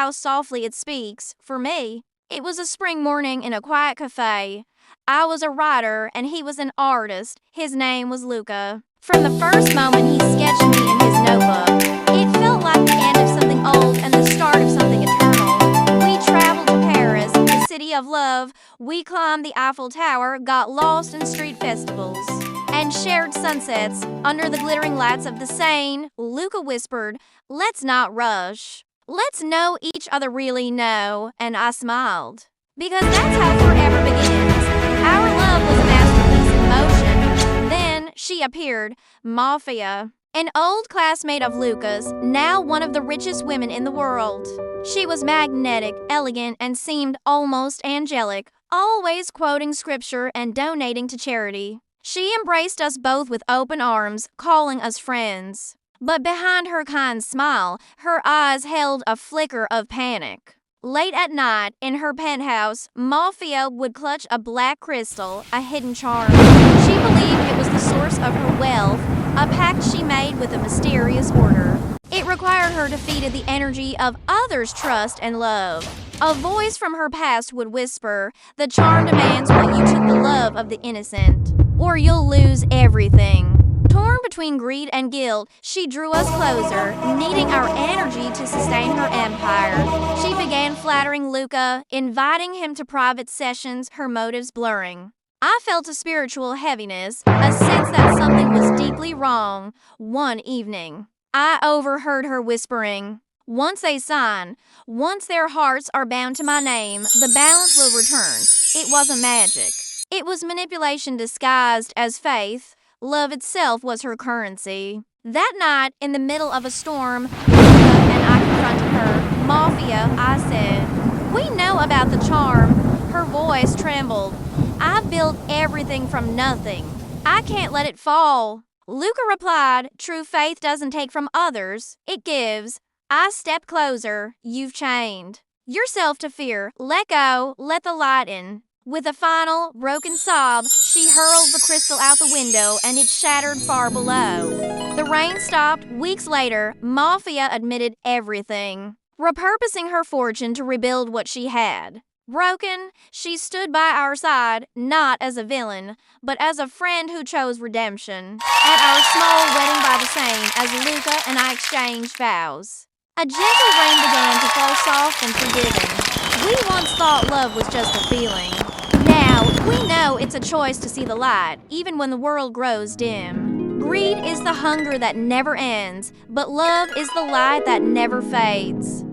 how softly it speaks, for me. It was a spring morning in a quiet cafe. I was a writer and he was an artist. His name was Luca. From the first moment he sketched me in his notebook, it felt like the end of something old and the start of something eternal. We traveled to Paris, the city of love. We climbed the Eiffel Tower, got lost in street festivals, and shared sunsets under the glittering lights of the Seine. Luca whispered, "Let's not rush. Let's know each other really know," and I smiled. Because that's how forever begins. Our love was a masterpiece in motion. Then she appeared, Mafia, an old classmate of Luca's, now one of the richest women in the world. She was magnetic, elegant, and seemed almost angelic, always quoting scripture and donating to charity. She embraced us both with open arms, calling us friends. But behind her kind smile, her eyes held a flicker of panic. Late at night, in her penthouse, Mafia would clutch a black crystal, a hidden charm. She believed it was the source of her wealth, a pact she made with a mysterious order. It required her to feed the energy of others' trust and love. A voice from her past would whisper, "The charm demands what you took the love of the innocent, or you'll lose everything." Torn between greed and guilt, she drew us closer, needing our energy to sustain her empire. She began flattering Luca, inviting him to private sessions, her motives blurring. I felt a spiritual heaviness, a sense that something was deeply wrong. One evening, I overheard her whispering, "Once they sign, once their hearts are bound to my name, the balance will return." It wasn't magic. It was manipulation disguised as faith. Love itself was her currency. That night, in the middle of a storm, Luca and I confronted her. "Mafia," I said, "we know about the charm." Her voice trembled. "I built everything from nothing. I can't let it fall." Luca replied, "True faith doesn't take from others, it gives." I stepped closer. "You've chained yourself to fear. Let go, let the light in." With a final, broken sob, she hurled the crystal out the window and it shattered far below. The rain stopped. Weeks later, Mafia admitted everything, repurposing her fortune to rebuild what she had. Broken, she stood by our side, not as a villain, but as a friend who chose redemption. At our small wedding by the Seine, as Luca and I exchanged vows, a gentle rain began to fall soft and forgiving. We once thought love was just a feeling. Now, we know it's a choice to see the light, even when the world grows dim. Greed is the hunger that never ends, but love is the light that never fades.